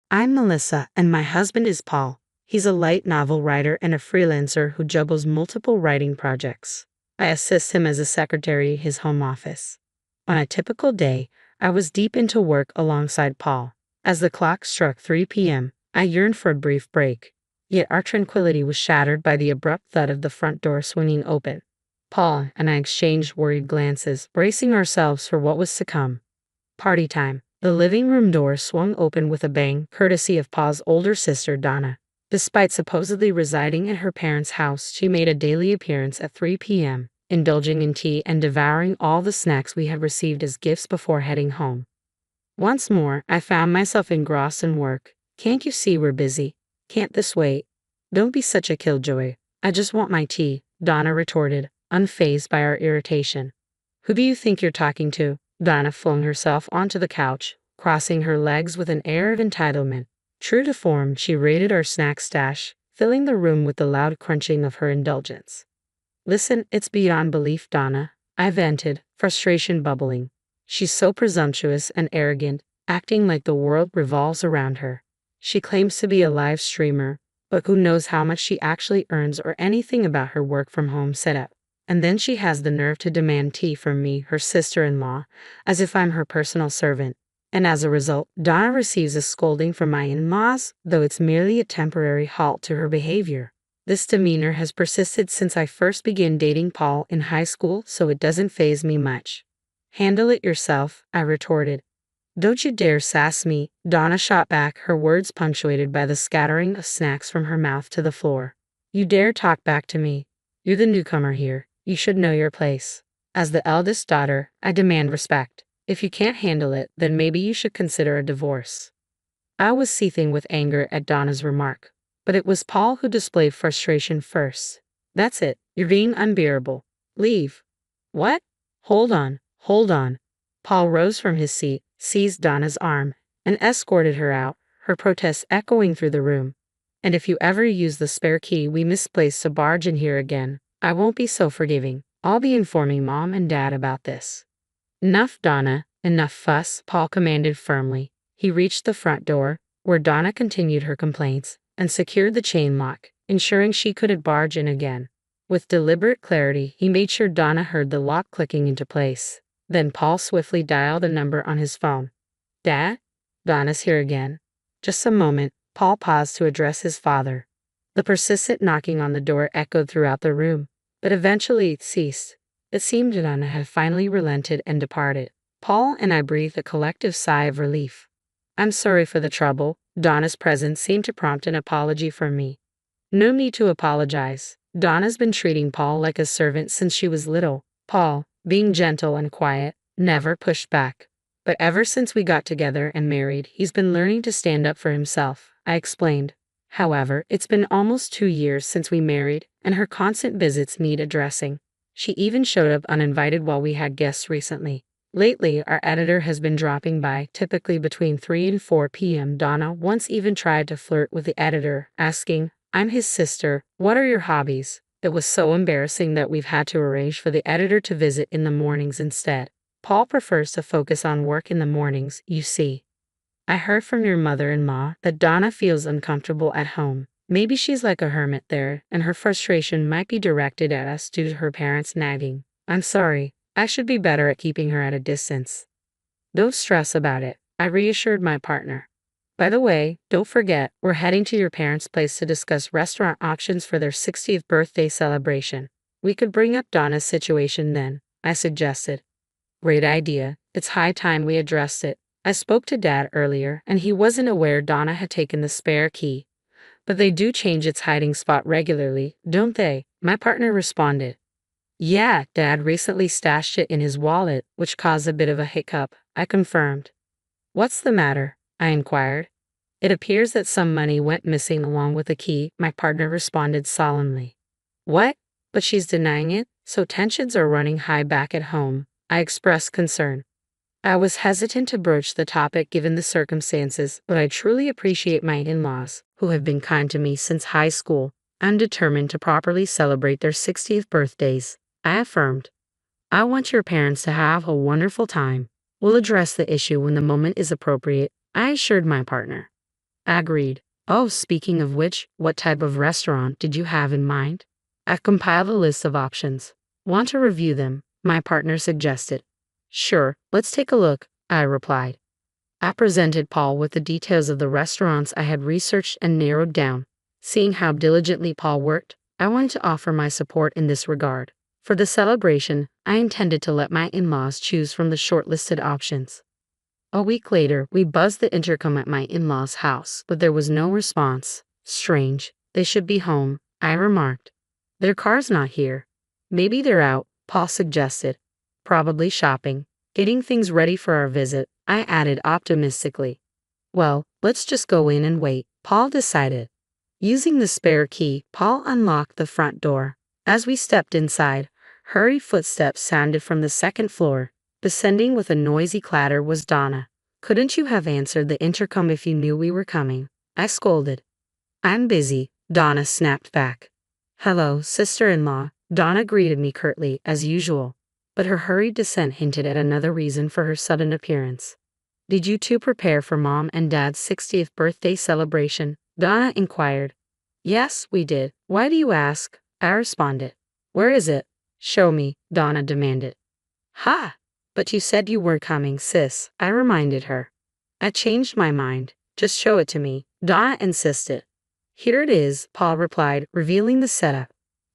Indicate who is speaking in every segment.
Speaker 1: I'm Melissa, and my husband is Paul. He's a light novel writer and a freelancer who juggles multiple writing projects. I assist him as a secretary in his home office. On a typical day, I was deep into work alongside Paul. As the clock struck 3 p.m., I yearned for a brief break. Yet our tranquility was shattered by the abrupt thud of the front door swinging open. Paul and I exchanged worried glances, bracing ourselves for what was to come. Party time. The living room door swung open with a bang, courtesy of Pa's older sister, Donna. Despite supposedly residing at her parents' house, she made a daily appearance at 3 p.m., indulging in tea and devouring all the snacks we had received as gifts before heading home. Once more, I found myself engrossed in work. Can't you see we're busy? Can't this wait? Don't be such a killjoy. I just want my tea, Donna retorted, unfazed by our irritation. Who do you think you're talking to? Donna flung herself onto the couch, crossing her legs with an air of entitlement. True to form, she raided our snack stash, filling the room with the loud crunching of her indulgence. Listen, it's beyond belief, Donna, I vented, frustration bubbling. She's so presumptuous and arrogant, acting like the world revolves around her. She claims to be a live streamer, but who knows how much she actually earns or anything about her work-from-home setup. And then she has the nerve to demand tea from me, her sister-in-law, as if I'm her personal servant. And as a result, Donna receives a scolding from my in-laws, though it's merely a temporary halt to her behavior. This demeanor has persisted since I first began dating Paul in high school, so it doesn't faze me much. Handle it yourself, I retorted. Don't you dare sass me, Donna shot back, her words punctuated by the scattering of snacks from her mouth to the floor. You dare talk back to me? You're the newcomer here. You should know your place. As the eldest daughter, I demand respect. If you can't handle it, then maybe you should consider a divorce. I was seething with anger at Donna's remark, but it was Paul who displayed frustration first. That's it. You're being unbearable. Leave. What? Hold on. Paul rose from his seat, seized Donna's arm, and escorted her out, her protests echoing through the room. And if you ever use the spare key we misplaced to barge in here again, I won't be so forgiving. I'll be informing Mom and Dad about this. Enough, Donna. Enough fuss, Paul commanded firmly. He reached the front door, where Donna continued her complaints, and secured the chain lock, ensuring she couldn't barge in again. With deliberate clarity, he made sure Donna heard the lock clicking into place. Then Paul swiftly dialed a number on his phone. Dad? Donna's here again. Just a moment, Paul paused to address his father. The persistent knocking on the door echoed throughout the room, but eventually it ceased. It seemed Donna had finally relented and departed. Paul and I breathed a collective sigh of relief. I'm sorry for the trouble. Donna's presence seemed to prompt an apology from me. No need to apologize. Donna's been treating Paul like a servant since she was little. Paul, being gentle and quiet, never pushed back. But ever since we got together and married, he's been learning to stand up for himself, I explained. However, it's been almost 2 years since we married, and her constant visits need addressing. She even showed up uninvited while we had guests recently. Lately, our editor has been dropping by, typically between 3 and 4 p.m. Donna once even tried to flirt with the editor, asking, I'm his sister, what are your hobbies? It was so embarrassing that we've had to arrange for the editor to visit in the mornings instead. Paul prefers to focus on work in the mornings, you see. I heard from your mother-in-law that Donna feels uncomfortable at home. Maybe she's like a hermit there, and her frustration might be directed at us due to her parents nagging. I'm sorry. I should be better at keeping her at a distance. Don't stress about it, I reassured my partner. By the way, don't forget, we're heading to your parents' place to discuss restaurant options for their 60th birthday celebration. We could bring up Donna's situation then, I suggested. Great idea. It's high time we addressed it. I spoke to Dad earlier, and he wasn't aware Donna had taken the spare key. But they do change its hiding spot regularly, don't they? My partner responded. Yeah, Dad recently stashed it in his wallet, which caused a bit of a hiccup, I confirmed. What's the matter? I inquired. It appears that some money went missing along with the key, my partner responded solemnly. What? But she's denying it, so tensions are running high back at home, I expressed concern. I was hesitant to broach the topic given the circumstances, but I truly appreciate my in-laws, who have been kind to me since high school. I'm determined to properly celebrate their 60th birthdays, I affirmed. I want your parents to have a wonderful time. We'll address the issue when the moment is appropriate, I assured my partner. I agreed. Oh, speaking of which, what type of restaurant did you have in mind? I've compiled a list of options. Want to review them? My partner suggested. Sure, let's take a look, I replied. I presented Paul with the details of the restaurants I had researched and narrowed down. Seeing how diligently Paul worked, I wanted to offer my support in this regard. For the celebration, I intended to let my in-laws choose from the shortlisted options. A week later, we buzzed the intercom at my in-laws' house, but there was no response. Strange, they should be home, I remarked. Their car's not here. Maybe they're out, Paul suggested. Probably shopping. Getting things ready for our visit, I added optimistically. Well, let's just go in and wait, Paul decided. Using the spare key, Paul unlocked the front door. As we stepped inside, hurried footsteps sounded from the second floor. Descending with a noisy clatter was Donna. Couldn't you have answered the intercom if you knew we were coming? I scolded. I'm busy, Donna snapped back. Hello, sister-in-law, Donna greeted me curtly, as usual. But her hurried descent hinted at another reason for her sudden appearance. Did you two prepare for Mom and Dad's 60th birthday celebration? Donna inquired. Yes, we did. Why do you ask? I responded. Where is it? Show me, Donna demanded. Ha! But you said you weren't coming, sis, I reminded her. I changed my mind. Just show it to me, Donna insisted. Here it is, Paul replied, revealing the setup.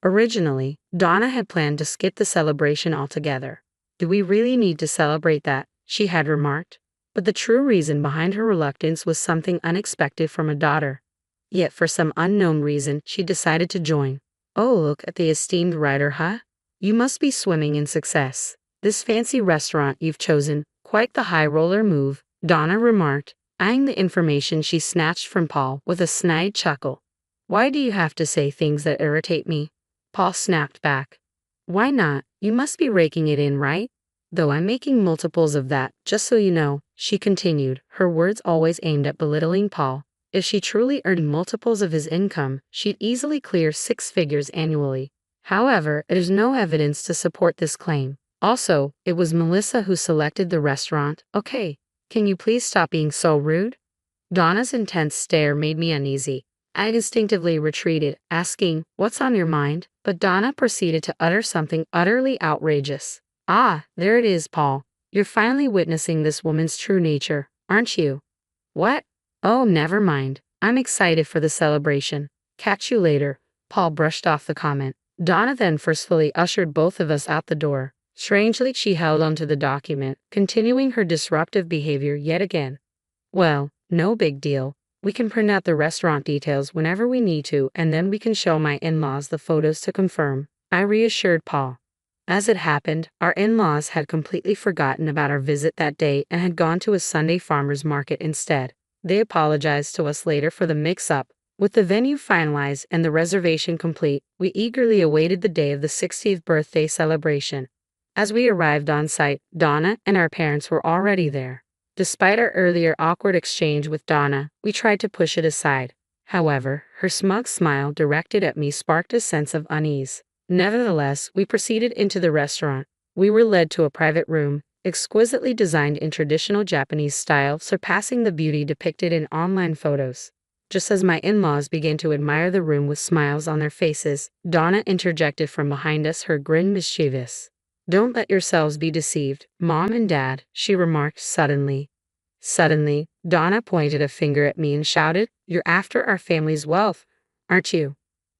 Speaker 1: Originally, Donna had planned to skip the celebration altogether. Do we really need to celebrate that? She had remarked. But the true reason behind her reluctance was something unexpected from a daughter. Yet for some unknown reason, she decided to join. Oh, look at the esteemed writer, huh? You must be swimming in success. This fancy restaurant you've chosen, quite the high roller move, Donna remarked, eyeing the information she snatched from Paul with a snide chuckle. Why do you have to say things that irritate me? Paul snapped back. Why not? You must be raking it in, right? Though I'm making multiples of that, just so you know, she continued, her words always aimed at belittling Paul. If she truly earned multiples of his income, she'd easily clear 6 figures annually. However, there's no evidence to support this claim. Also, it was Melissa who selected the restaurant. Okay, can you please stop being so rude? Donna's intense stare made me uneasy. I instinctively retreated, asking, what's on your mind? But Donna proceeded to utter something utterly outrageous. Ah, there it is, Paul. You're finally witnessing this woman's true nature, aren't you? What? Oh, never mind. I'm excited for the celebration. Catch you later. Paul brushed off the comment. Donna then forcefully ushered both of us out the door. Strangely, she held onto the document, continuing her disruptive behavior yet again. Well, no big deal. We can print out the restaurant details whenever we need to, and then we can show my in-laws the photos to confirm, I reassured Paul. As it happened, our in-laws had completely forgotten about our visit that day and had gone to a Sunday farmers market instead. They apologized to us later for the mix-up. With the venue finalized and the reservation complete, we eagerly awaited the day of the 60th birthday celebration. As we arrived on site, Donna and our parents were already there. Despite our earlier awkward exchange with Donna, we tried to push it aside. However, her smug smile directed at me sparked a sense of unease. Nevertheless, we proceeded into the restaurant. We were led to a private room, exquisitely designed in traditional Japanese style, surpassing the beauty depicted in online photos. Just as my in-laws began to admire the room with smiles on their faces, Donna interjected from behind us, her grin mischievous. Don't let yourselves be deceived, Mom and Dad, she remarked suddenly. Suddenly, Donna pointed a finger at me and shouted, You're after our family's wealth, aren't you?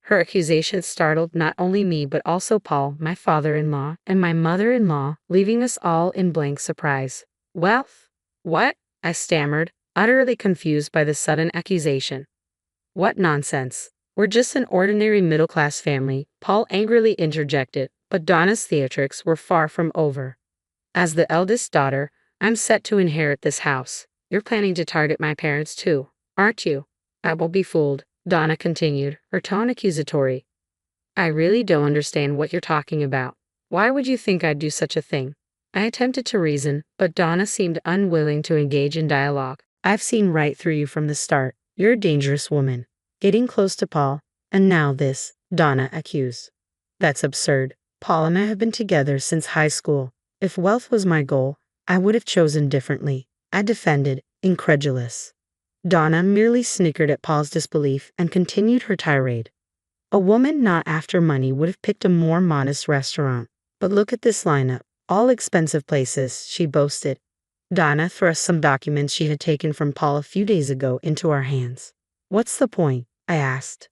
Speaker 1: Her accusation startled not only me but also Paul, my father-in-law, and my mother-in-law, leaving us all in blank surprise. Wealth? What? I stammered, utterly confused by the sudden accusation. What nonsense. We're just an ordinary middle-class family, Paul angrily interjected, but Donna's theatrics were far from over. As the eldest daughter, I'm set to inherit this house. You're planning to target my parents too, aren't you? I won't be fooled, Donna continued, her tone accusatory. I really don't understand what you're talking about. Why would you think I'd do such a thing? I attempted to reason, but Donna seemed unwilling to engage in dialogue. I've seen right through you from the start. You're a dangerous woman. Getting close to Paul, and now this, Donna accused. That's absurd. Paul and I have been together since high school. If wealth was my goal, I would have chosen differently, I defended, incredulous. Donna merely snickered at Paul's disbelief and continued her tirade. A woman not after money would have picked a more modest restaurant. But look at this lineup. All expensive places, she boasted. Donna thrust some documents she had taken from Paul a few days ago into our hands. What's the point? I asked.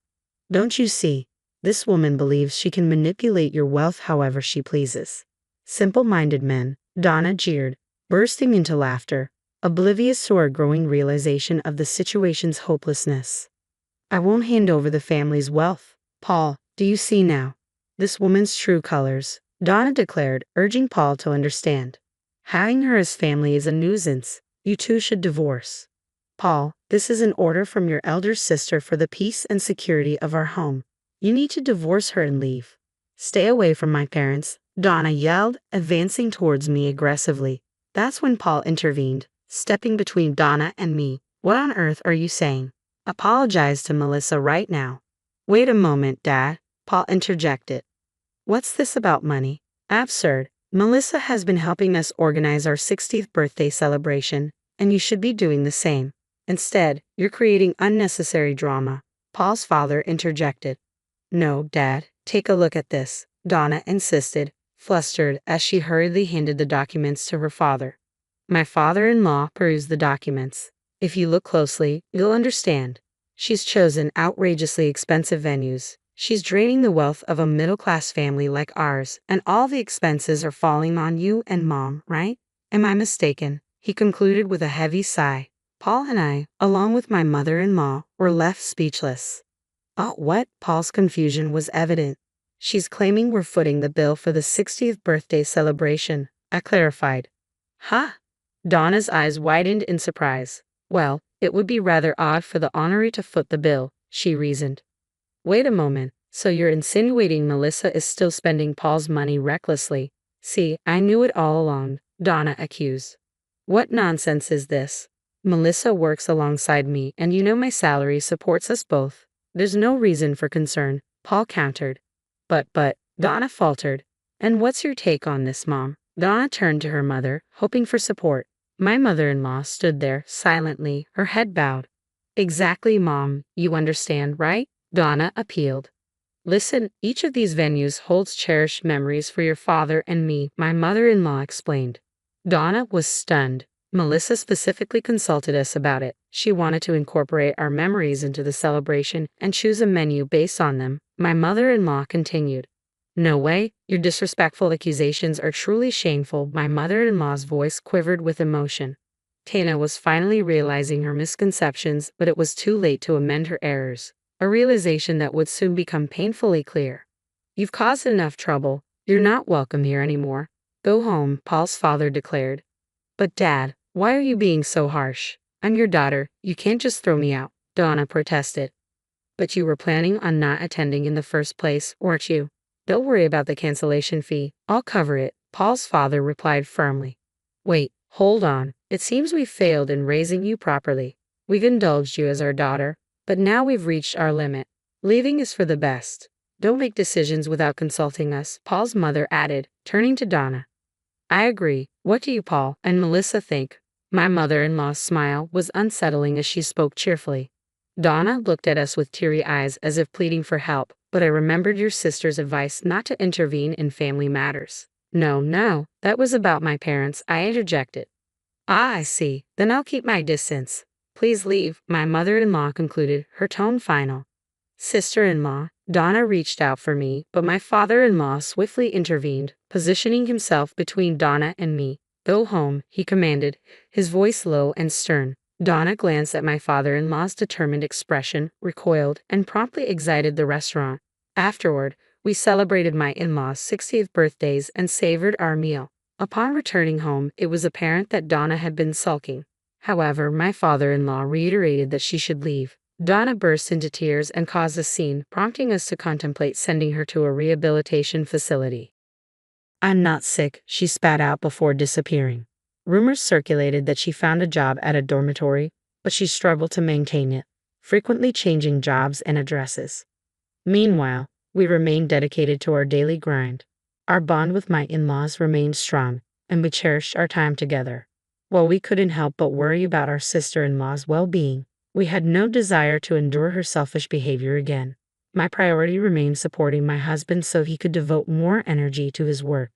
Speaker 1: Don't you see? This woman believes she can manipulate your wealth however she pleases. Simple-minded men, Donna jeered, bursting into laughter, oblivious to our growing realization of the situation's hopelessness. I won't hand over the family's wealth. Paul, do you see now? This woman's true colors, Donna declared, urging Paul to understand. Having her as family is a nuisance. You two should divorce. Paul, this is an order from your elder sister for the peace and security of our home. You need to divorce her and leave. Stay away from my parents, Donna yelled, advancing towards me aggressively. That's when Paul intervened, stepping between Donna and me. What on earth are you saying? Apologize to Melissa right now. Wait a moment, Dad, Paul interjected. What's this about money? Absurd. Melissa has been helping us organize our 60th birthday celebration, and you should be doing the same. Instead, you're creating unnecessary drama, Paul's father interjected. No, Dad, take a look at this, Donna insisted, flustered as she hurriedly handed the documents to her father. My father-in-law perused the documents. If you look closely, you'll understand. She's chosen outrageously expensive venues. She's draining the wealth of a middle-class family like ours, and all the expenses are falling on you and Mom, right? Am I mistaken? He concluded with a heavy sigh. Paul and I, along with my mother-in-law, were left speechless. Oh, what? Paul's confusion was evident. She's claiming we're footing the bill for the 60th birthday celebration, I clarified. Huh? Donna's eyes widened in surprise. Well, it would be rather odd for the honoree to foot the bill, she reasoned. Wait a moment, so you're insinuating Melissa is still spending Paul's money recklessly? See, I knew it all along, Donna accused. What nonsense is this? Melissa works alongside me and you know my salary supports us both. There's no reason for concern, Paul countered. But, Donna faltered. And what's your take on this, Mom? Donna turned to her mother, hoping for support. My mother-in-law stood there, silently, her head bowed. Exactly, Mom, you understand, right? Donna appealed. Listen, each of these venues holds cherished memories for your father and me, my mother-in-law explained. Donna was stunned. Melissa specifically consulted us about it. She wanted to incorporate our memories into the celebration and choose a menu based on them, my mother-in-law continued. No way, your disrespectful accusations are truly shameful. My mother-in-law's voice quivered with emotion. Tana was finally realizing her misconceptions, but it was too late to amend her errors, a realization that would soon become painfully clear. You've caused enough trouble. You're not welcome here anymore. Go home, Paul's father declared. But Dad, why are you being so harsh? I'm your daughter, you can't just throw me out, Donna protested. But you were planning on not attending in the first place, weren't you? Don't worry about the cancellation fee, I'll cover it, Paul's father replied firmly. Wait, hold on, it seems we've failed in raising you properly. We've indulged you as our daughter, but now we've reached our limit. Leaving is for the best. Don't make decisions without consulting us, Paul's mother added, turning to Donna. I agree. What do you, Paul, and Melissa think? My mother-in-law's smile was unsettling as she spoke cheerfully. Donna looked at us with teary eyes as if pleading for help, but I remembered your sister's advice not to intervene in family matters. No, that was about my parents, I interjected. Ah, I see. Then I'll keep my distance. Please leave, my mother-in-law concluded, her tone final. Sister-in-law, Donna reached out for me, but my father-in-law swiftly intervened, positioning himself between Donna and me. Go home, he commanded, his voice low and stern. Donna glanced at my father-in-law's determined expression, recoiled, and promptly exited the restaurant. Afterward, we celebrated my in-laws' 60th birthdays and savored our meal. Upon returning home, it was apparent that Donna had been sulking. However, my father-in-law reiterated that she should leave. Donna burst into tears and caused a scene, prompting us to contemplate sending her to a rehabilitation facility. I'm not sick, she spat out before disappearing. Rumors circulated that she found a job at a dormitory, but she struggled to maintain it, frequently changing jobs and addresses. Meanwhile, we remained dedicated to our daily grind. Our bond with my in-laws remained strong, and we cherished our time together. While we couldn't help but worry about our sister-in-law's well-being, We had no desire to endure her selfish behavior again. My priority remained supporting my husband so he could devote more energy to his work.